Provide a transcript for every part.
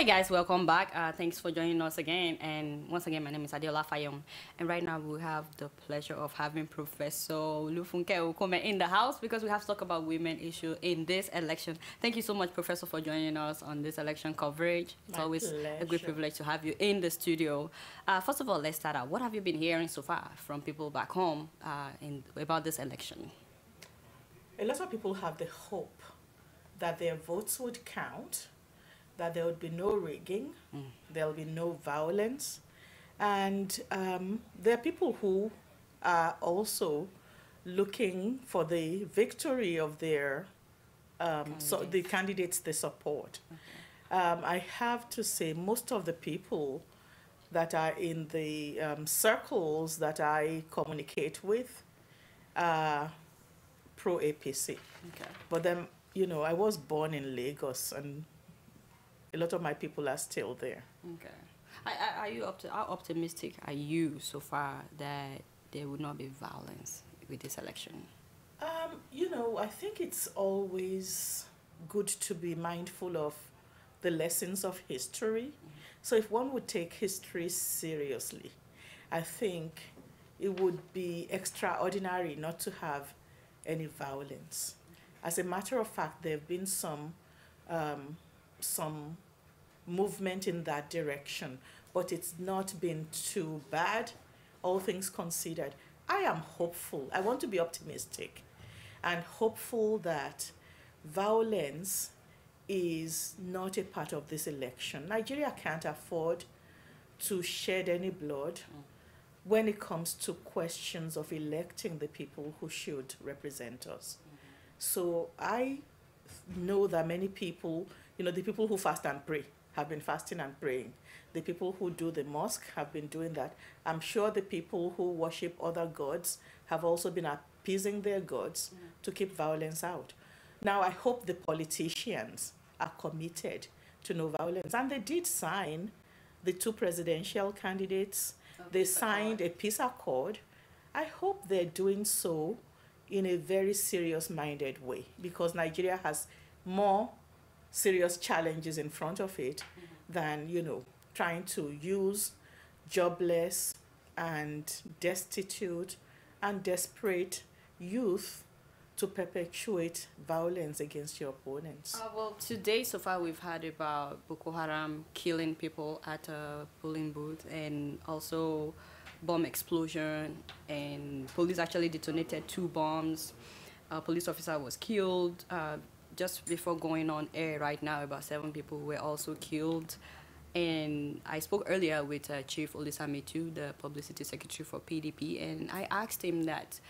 Hi guys, welcome back. Thanks for joining us again. And once again, my name is Adeola Fayehun. And right now we have the pleasure of having Professor Olufunke Okome in the house because we have to talk about women issue in this election. Thank you so much, Professor, for joining us on this election coverage. It's always a great privilege to have you in the studio. First of all, let's start out. What have you been hearing so far from people back home about this election? A lot of people have the hope that their votes would count, that there would be no rigging, there will be no violence. And there are people who are also looking for the victory of their the candidates they support. Okay. I have to say most of the people that are in the circles that I communicate with are pro-APC. Okay. But then, you know, I was born in Lagos and a lot of my people are still there. Okay. How optimistic are you so far that there would not be violence with this election? You know, I think it's always good to be mindful of the lessons of history. So if one would take history seriously, I think it would be extraordinary not to have any violence. As a matter of fact, there have been some movement in that direction, but it's not been too bad, all things considered. I am hopeful. I want to be optimistic and hopeful that violence is not a part of this election. Nigeria can't afford to shed any blood when it comes to questions of electing the people who should represent us. So I know that many people, you know, the people who fast and pray have been fasting and praying. The people who do the mosque have been doing that. I'm sure the people who worship other gods have also been appeasing their gods to keep violence out. Now, I hope the politicians are committed to no violence. And they did sign the two presidential candidates. They signed a peace accord. I hope they're doing so in a very serious-minded way because Nigeria has more serious challenges in front of it than, you know, trying to use jobless and destitute and desperate youth to perpetuate violence against your opponents. Well, today so far we've heard about Boko Haram killing people at a polling booth and also bomb explosion, and police actually detonated 2 bombs. A police officer was killed. Just before going on air right now, about 7 people were also killed. And I spoke earlier with Chief Olisamitu, the publicity secretary for PDP, and I asked him that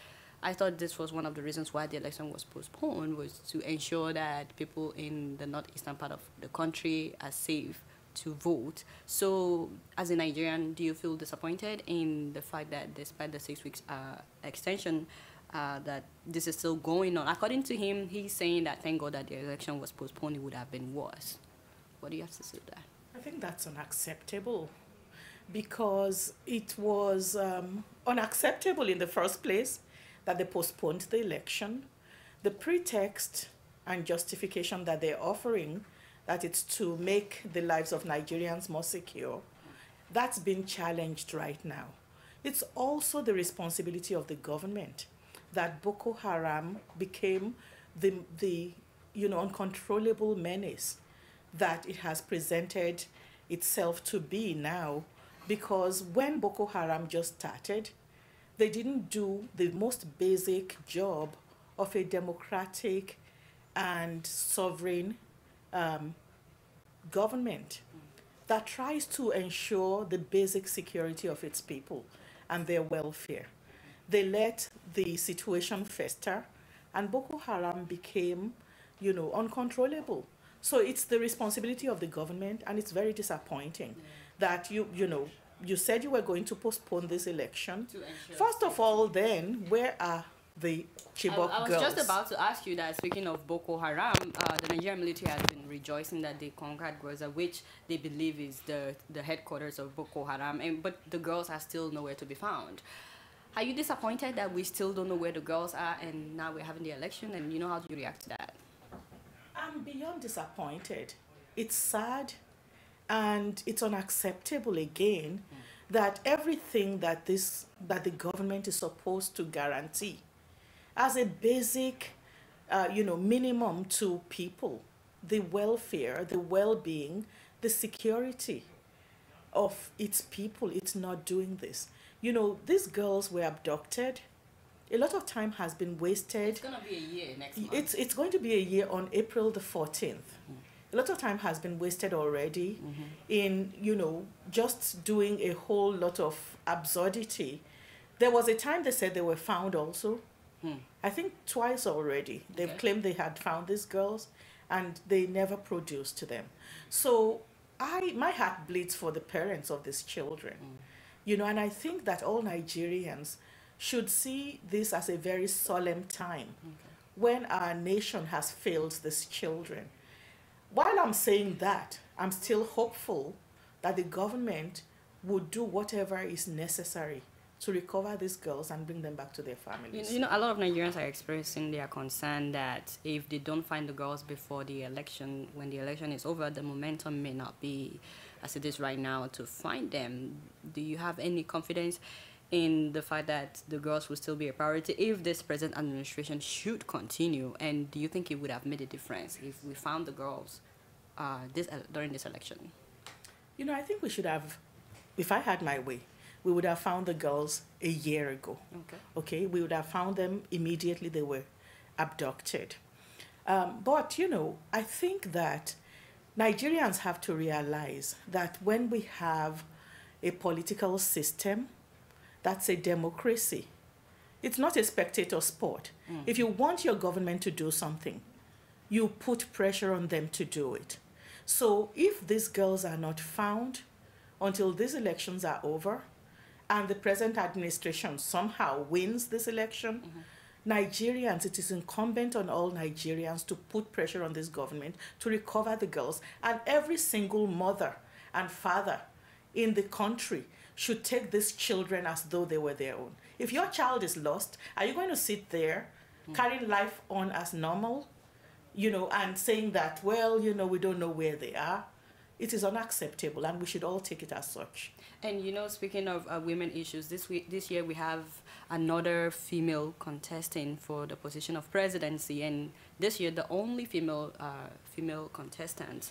I thought this was one of the reasons why the election was postponed, was to ensure that people in the northeastern part of the country are safe to vote. So as a Nigerian, do you feel disappointed in the fact that despite the 6 weeks extension, that this is still going on? According to him, he's saying that thank God that the election was postponed, it would have been worse. What do you have to say to that? I think that's unacceptable because it was unacceptable in the first place that they postponed the election. The pretext and justification that they're offering, that it's to make the lives of Nigerians more secure, that's been challenged right now. It's also the responsibility of the government that Boko Haram became the uncontrollable menace that it has presented itself to be now, because when Boko Haram just started, they didn't do the most basic job of a democratic and sovereign government that tries to ensure the basic security of its people and their welfare. They let the situation fester, and Boko Haram became, you know, uncontrollable. So it's the responsibility of the government, and it's very disappointing that you said you were going to postpone this election. First of all, then, where are the Chibok girls? I was just about to ask you that, speaking of Boko Haram, the Nigerian military has been rejoicing that they conquered Gwoza, which they believe is the headquarters of Boko Haram, but the girls are still nowhere to be found. Are you disappointed that we still don't know where the girls are and now we're having the election, and you know how do you react to that? I'm beyond disappointed. It's sad And it's unacceptable again that everything that the government is supposed to guarantee as a basic, minimum to people, the welfare, the well-being, the security of its people, it's not doing this. You know, these girls were abducted. A lot of time has been wasted. It's going to be a year next month. It's going to be a year on April the 14th. A lot of time has been wasted already in, just doing a whole lot of absurdity. There was a time they said they were found also. I think twice already. They've claimed they had found these girls and they never produced them. So my heart bleeds for the parents of these children. And I think that all Nigerians should see this as a very solemn time when our nation has failed these children. While I'm saying that, I'm still hopeful that the government would do whatever is necessary to recover these girls and bring them back to their families. A lot of Nigerians are expressing their concern that if they don't find the girls before the election, when the election is over, the momentum may not be as it is right now to find them. Do you have any confidence in the fact that the girls will still be a priority if this present administration should continue? And do you think it would have made a difference if we found the girls during this election? I think we should have, if I had my way, we would have found the girls a year ago. Okay, we would have found them immediately they were abducted. But, I think that Nigerians have to realize that when we have a political system that's a democracy, it's not a spectator sport. If you want your government to do something, you put pressure on them to do it. So if these girls are not found until these elections are over, and the present administration somehow wins this election, Nigerians, it is incumbent on all Nigerians to put pressure on this government to recover the girls. And every single mother and father in the country should take these children as though they were their own. If your child is lost, are you going to sit there carrying life on as normal, and saying that, well, we don't know where they are? It is unacceptable, and we should all take it as such. And speaking of women issues, this year we have another female contesting for the position of presidency, and this year the only female contestant.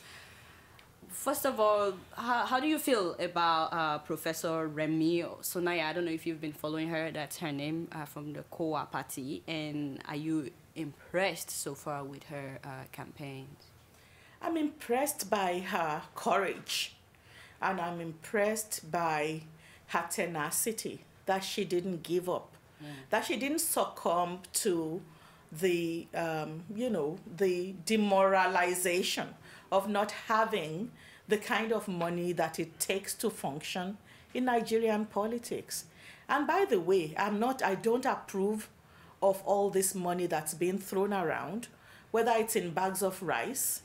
First of all, how do you feel about Professor Remi Sonaya? I don't know if you've been following her. That's her name, from the COA party. And are you impressed so far with her campaigns? I'm impressed by her courage, and I'm impressed by her tenacity, that she didn't give up, that she didn't succumb to the, the demoralization of not having the kind of money that it takes to function in Nigerian politics. And by the way, I don't approve of all this money that's being thrown around, whether it's in bags of rice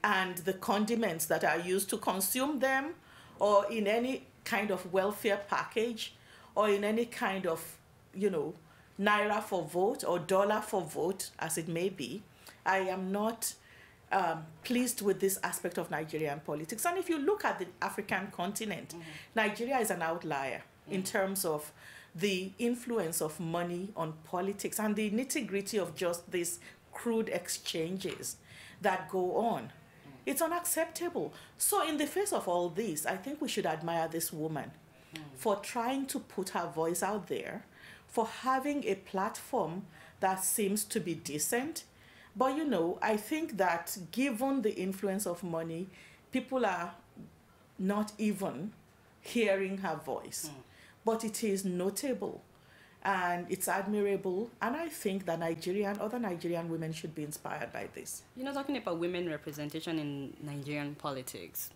and the condiments that are used to consume them, or in any kind of welfare package, or in any kind of, naira for vote or dollar for vote, as it may be. I am not pleased with this aspect of Nigerian politics. And if you look at the African continent, Nigeria is an outlier in terms of the influence of money on politics and the nitty-gritty of just these crude exchanges that go on. It's unacceptable. So in the face of all this, I think we should admire this woman for trying to put her voice out there, for having a platform that seems to be decent. But, I think that given the influence of money, people are not even hearing her voice. But it is notable and it's admirable, and I think that other Nigerian women should be inspired by this. Talking about women representation in Nigerian politics,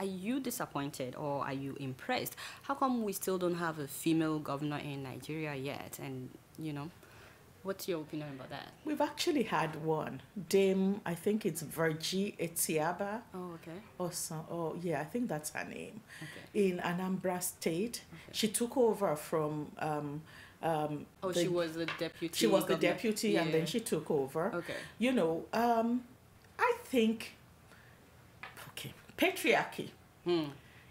are you disappointed or are you impressed? How come we still don't have a female governor in Nigeria yet? And, what's your opinion about that? We've actually had one. Dame, I think it's Virgie Etiaba. Oh, okay. Yeah, I think that's her name. Okay. In Anambra State. Okay. She took over from... she was the deputy. She was the deputy, and then she took over. Okay. I think, patriarchy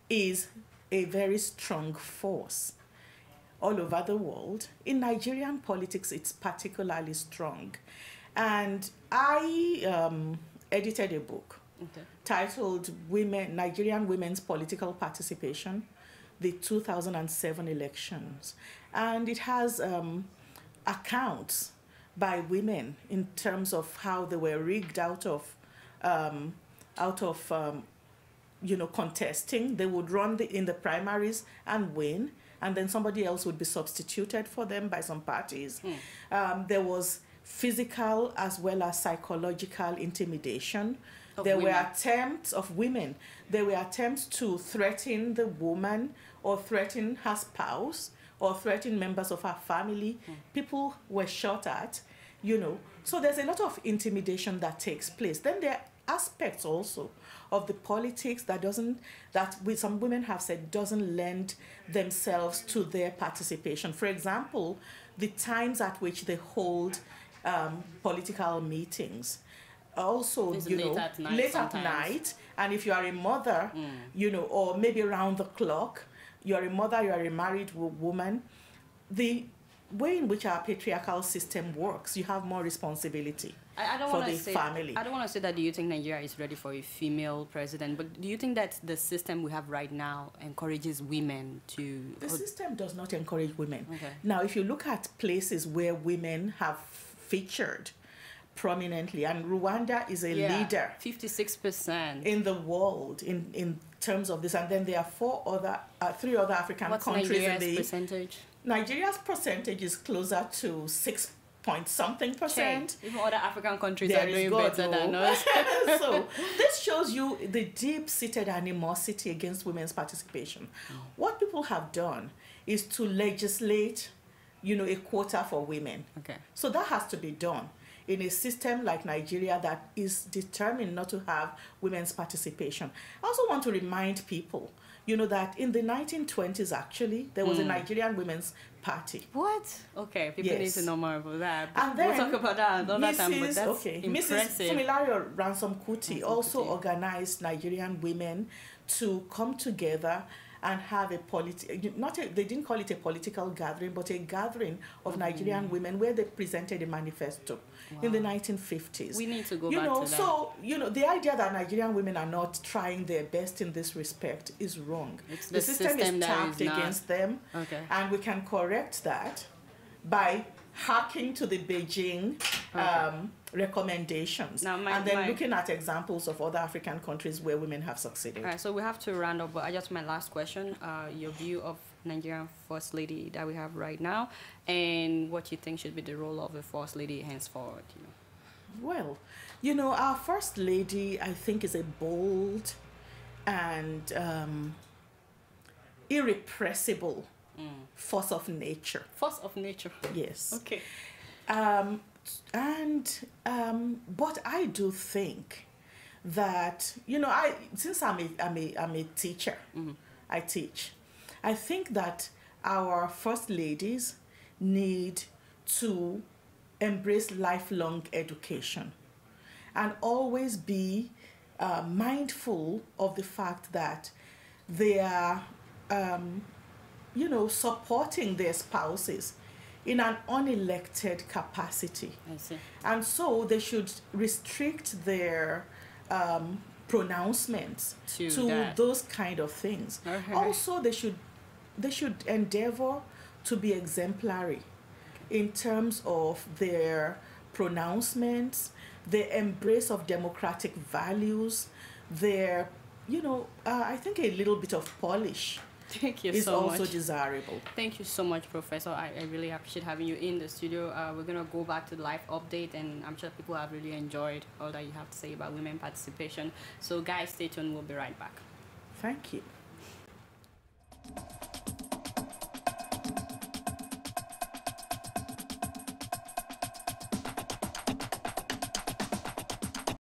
is a very strong force all over the world. In Nigerian politics, it's particularly strong. And I edited a book titled Nigerian Women's Political Participation, the 2007 elections. And it has accounts by women in terms of how they were rigged out of contesting. They would run in the primaries and win, and then somebody else would be substituted for them by some parties. There was physical as well as psychological intimidation. There were attempts of women. There were attempts to threaten the woman or threaten her spouse or threaten members of her family. People were shot at, So there's a lot of intimidation that takes place. Then there are aspects also of the politics that some women have said doesn't lend themselves to their participation. For example, the times at which they hold political meetings. Also, late at night, and if you are a mother, or maybe around the clock, you are a mother, you are a married woman, the way in which our patriarchal system works, you have more responsibility for the family. I don't want to say that. Do you think Nigeria is ready for a female president? But do you think that the system we have right now encourages women to... The system does not encourage women. Okay. Now, if you look at places where women have featured prominently, and Rwanda is a leader, 56% in the world in terms of this, and then there are three other African countries. Nigeria's percentage? Nigeria's percentage is closer to 6-point-something%. Even other African countries are doing better than us. So this shows you the deep-seated animosity against women's participation. What people have done is to legislate, a quota for women. Okay. So that has to be done in a system like Nigeria that is determined not to have women's participation. I also want to remind people, that in the 1920s, actually, there was a Nigerian Women's Party. What? Okay, people need to know more about that. And then we'll talk about that another time, but that's impressive. Mrs. Fumilayo Ransom Kuti also organized Nigerian women to come together and have they didn't call it a political gathering, but a gathering of Nigerian women where they presented a manifesto in the 1950s. We need to go back to that. So, the idea that Nigerian women are not trying their best in this respect is wrong. The system is tapped against them, and we can correct that by hacking to the Beijing recommendations, and then looking at examples of other African countries where women have succeeded. All right, so we have to round up, but just my last question, your view of Nigerian First Lady that we have right now, and what you think should be the role of the First Lady henceforward. Well, our First Lady, I think, is a bold and irrepressible force of nature. Force of nature. Yes. Okay. But I do think that since I'm a teacher, I teach. I think that our first ladies need to embrace lifelong education and always be mindful of the fact that they are supporting their spouses in an unelected capacity. I see. And so they should restrict their pronouncements to those kind of things. Okay. Also, they should endeavor to be exemplary in terms of their pronouncements, their embrace of democratic values, their, I think a little bit of polish. Thank you is so also much. Desirable. Thank you so much, Professor. I really appreciate having you in the studio. We're going to go back to the live update, and I'm sure people have really enjoyed all that you have to say about women participation. So guys, stay tuned. We'll be right back. Thank you.